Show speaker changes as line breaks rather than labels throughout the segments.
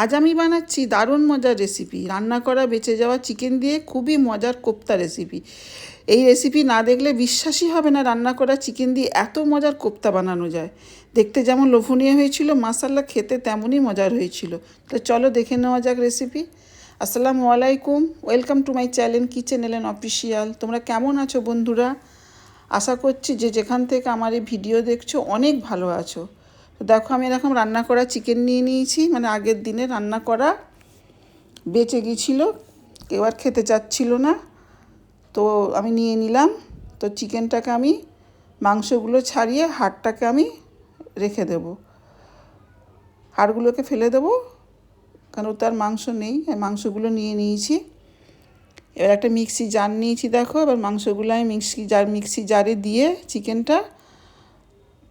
আজ আমি বানাচ্ছি দারুণ মজার রেসিপি, রান্না করা বেঁচে যাওয়া চিকেন দিয়ে খুবই মজার কোপ্তা রেসিপি। এই রেসিপি না দেখলে বিশ্বাসই হবে না রান্না করা চিকেন দিয়ে এত মজার কোপ্তা বানানো যায়। দেখতে যেমন লোভনীয় হয়েছিল, মাসাল্লা খেতে তেমনই মজার হয়েছিল। তো চলো দেখে নেওয়া যাক রেসিপি। আসসালামু আলাইকুম, welcome to my channel kitchen এলেন অফিসিয়াল। তোমরা কেমন আছো বন্ধুরা? আশা করছি যে যেখান থেকে আমার এই ভিডিও দেখছো অনেক ভালো আছো। তো দেখো আমি এরকম রান্না করা চিকেন নিয়ে নিয়েছি, মানে আগের দিনে রান্না করা বেঁচে গিয়েছিলো, কেউ আর খেতে চাচ্ছিল না, তো আমি নিয়ে নিলাম। তো চিকেনটাকে আমি মাংসগুলো ছাড়িয়ে হাড়টাকে আমি রেখে দেবো, হাড়গুলোকে ফেলে দেবো, কারণ তার মাংস নেই। মাংসগুলো নিয়ে নিয়েছি। এবার একটা মিক্সি জার নিয়েছি, দেখো এবার মাংসগুলো আমি মিক্সি জারে দিয়ে চিকেনটা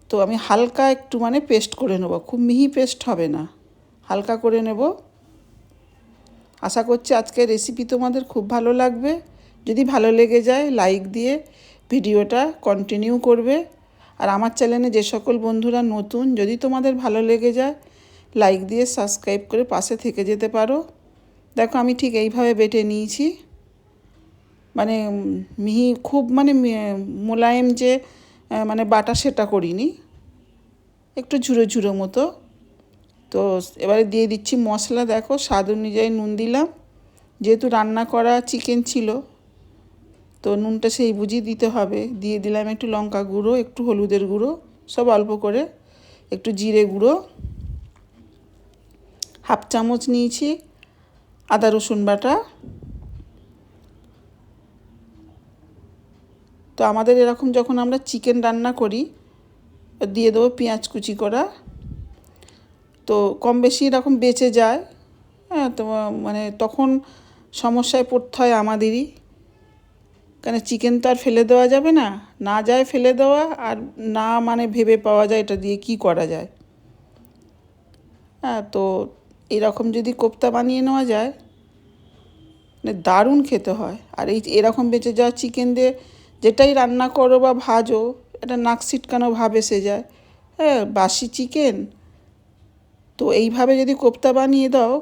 তো আমি হালকা একটু মানে পেস্ট করে নেব, খুব মিহি পেস্ট হবে না, হালকা করে নেব। আশা করছি আজকের রেসিপি তোমাদের খুব ভালো লাগবে। যদি ভালো লেগে যায় লাইক দিয়ে ভিডিওটা কন্টিনিউ করবে। আর আমার চ্যানেলে যে সকল বন্ধুরা নতুন, যদি তোমাদের ভালো লেগে যায় লাইক দিয়ে সাবস্ক্রাইব করে পাশে থেকে যেতে পারো। দেখো আমি ঠিক এইভাবে বেটে নিয়েছি, মানে মিহি খুব মানে মোলায়েম যে মানে বাটা সেটা করিনি, একটু ঝুরো ঝুরো মতো। তো এবারে দিয়ে দিচ্ছি মশলা। দেখো স্বাদ অনুযায়ী নুন দিলাম, যেহেতু রান্না করা চিকেন ছিল তো নুনটা সেই বুঝি দিতে হবে। দিয়ে দিলাম একটু লঙ্কা গুঁড়ো, একটু হলুদের গুঁড়ো, সব অল্প করে, একটু জিরে গুঁড়ো, হাফ চামচ নিয়েছি আদা রসুন বাটা। তো আমাদের এরকম যখন আমরা চিকেন রান্না করি দিয়ে দেবো পেঁয়াজ কুচি করা। তো কম বেশি এরকম বেঁচে যায়, হ্যাঁ, তো মানে তখন সমস্যায় পড়তে হয় আমাদেরই, কেন চিকেন তো আর ফেলে দেওয়া যাবে না, না যায় ফেলে দেওয়া, আর না মানে ভেবে পাওয়া যায় এটা দিয়ে কী করা যায়। হ্যাঁ, তো এরকম যদি কোপ্তা বানিয়ে নেওয়া যায় মানে দারুণ খেতে হয়। আর এরকম বেঁচে যাওয়া চিকেন দিয়ে যেটাই রান্না করো বা ভাজো এটা নাক ছিটকানো ভাব এসে যায়। হ্যাঁ, বাসি চিকেন তো এইভাবে যদি কোপ্তা বানিয়ে দাও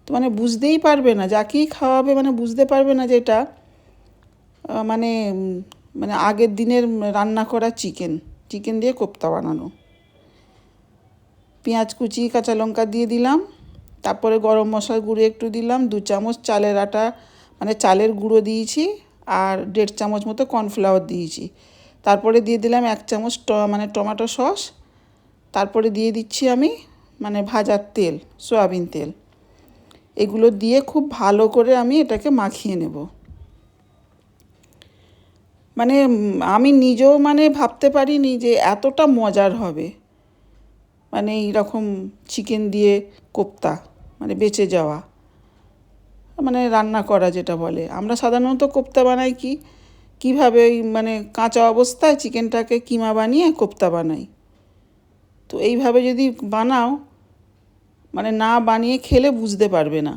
তো মানে বুঝতেই পারবে না, যাকেই খাওয়াবে মানে বুঝতে পারবে না যে এটা মানে মানে আগের দিনের রান্না করা চিকেন দিয়ে কোপ্তা বানানো। পেঁয়াজ কুচি, কাঁচা লঙ্কা দিয়ে দিলাম, তারপরে গরম মশলার গুঁড়ো একটু দিলাম, 2 চামচ চালের আটা মানে চালের গুঁড়ো দিয়েছি, আর 1.5 চামচ মতো কর্নফ্লাওয়ার দিয়েছি। তারপরে দিয়ে দিলাম 1 চামচ মানে টমেটো সস। তারপরে দিয়ে দিচ্ছি আমি মানে ভাজার তেল, সয়াবিন তেল। এগুলো দিয়ে খুব ভালো করে আমি এটাকে মাখিয়ে নেব। মানে আমি নিজেও মানে ভাবতে পারিনি যে এতটা মজার হবে, মানে এইরকম চিকেন দিয়ে কোপ্তা, মানে বেঁচে যাওয়া, মানে রান্না করা যেটা বলে। আমরা সাধারণত কোপ্তা বানাই কীভাবে, ওই মানে কাঁচা অবস্থায় চিকেনটাকে কিমা বানিয়ে কোপ্তা বানাই। তো এইভাবে যদি বানাও মানে না বানিয়ে খেলে বুঝতে পারবে না,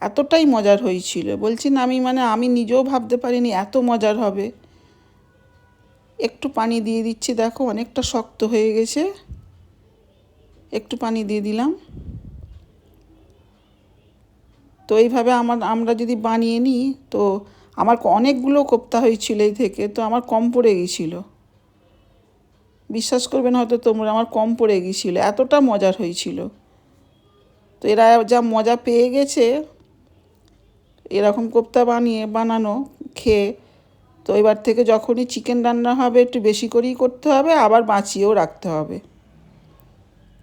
এতটাই মজার হয়েছিল। বলছি না আমি নিজেও ভাবতে পারিনি এত মজার হবে। একটু পানি দিয়ে দিচ্ছি, দেখো অনেকটা শক্ত হয়ে গেছে, একটু পানি দিয়ে দিলাম। তো এইভাবে আমরা যদি বানিয়ে নিই তো আমার অনেকগুলো কোপ্তা হয়েছিল এই থেকে, তো আমার কম পড়ে গিয়েছিল। বিশ্বাস করবেন হয়তো তোমরা, আমার কম পড়ে গিয়েছিল, এতটা মজার হয়েছিল। তো এরা যা মজা পেয়ে গেছে এরকম কোপ্তা বানানো খেয়ে, তো এবার থেকে যখনই চিকেন রান্না হবে একটু বেশি করেই করতে হবে, আবার বাঁচিয়েও রাখতে হবে।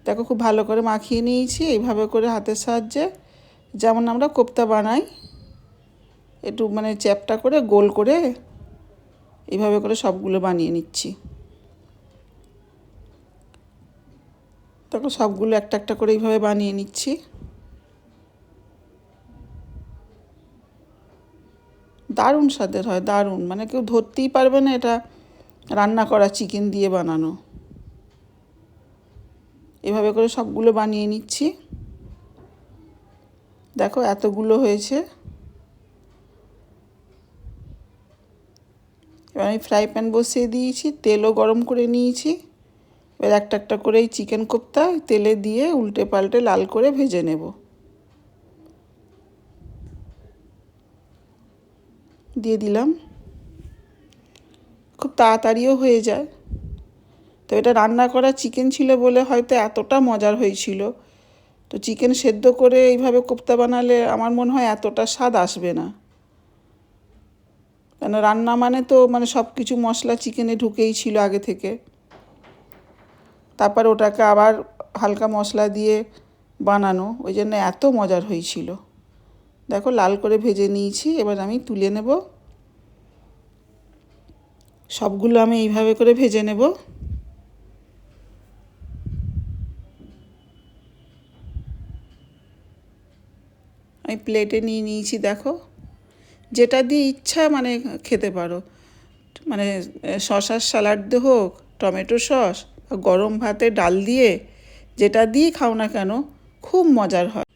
দেখো খুব ভালো করে মাখিয়ে নিয়েছি এইভাবে করে হাতের সাহায্যে, যেমন আমরা কোপ্তা বানাই, একটু মানে চ্যাপটা করে গোল করে এইভাবে করে সবগুলো বানিয়ে নিচ্ছি। তারপর সবগুলো একটা একটা করে এইভাবে বানিয়ে নিচ্ছি। দারুণ স্বাদের হয়, দারুণ, মানে কেউ ধরতেই পারবে না এটা রান্না করা চিকেন দিয়ে বানানো। এভাবে করে সবগুলো বানিয়ে নিচ্ছি। দেখো এতগুলো হয়েছে। এবার আমি ফ্রাই প্যান বসিয়ে দিয়েছি, তেলও গরম করে নিয়েছি। এবার একটা একটা করে এই চিকেন কোপ্তা তেলে দিয়ে উল্টে পাল্টে লাল করে ভেজে নেব। দিয়ে দিলাম, খুব তাড়াতাড়িও হয়ে যায়। তো এটা রান্না করা চিকেন ছিল বলে হয়তো এতটা মজার হয়েছিল। তো চিকেন সেদ্ধ করে এইভাবে কোপ্তা বানালে আমার মনে হয় এতটা স্বাদ আসবে না, কেন রান্না মানে তো মানে সব কিছু মশলা চিকেনে ঢুকেই ছিল আগে থেকে। তারপর ওটাকে আবার হালকা মশলা দিয়ে বানানো, ওই জন্য এত মজার হয়েছিল। দেখো লাল করে ভেজে নিয়েছি, এবার আমি তুলে নেব। সবগুলো আমি এইভাবে করে ভেজে নেব। আমি প্লেটে নিয়ে নিয়েছি, দেখো যেটা দিয়ে ইচ্ছা মানে খেতে পারো, মানে শশার স্যালাড দিয়ে হোক, টমেটো সস, গরম ভাতে ডাল দিয়ে যেটা দিয়ে খাও না কেন খুব মজার হয়।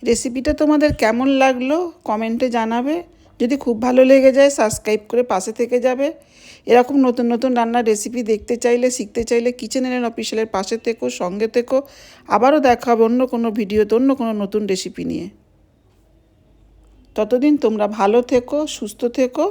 রেসিপিটা তোমাদের কেমন লাগলো কমেন্টে জানাবে। যদি খুব ভালো লেগে যায় সাবস্ক্রাইব করে পাশে থেকে যাবে। এরকম নতুন নতুন রান্নার রেসিপি দেখতে চাইলে, শিখতে চাইলে কিচেন এন্ড অফিসিয়ালের পাশে থেকো, সঙ্গে থেকো। আবারও দেখা হবে অন্য কোনো ভিডিওতে অন্য কোনো নতুন রেসিপি নিয়ে। ততদিন তোমরা ভালো থেকো, সুস্থ থেকো।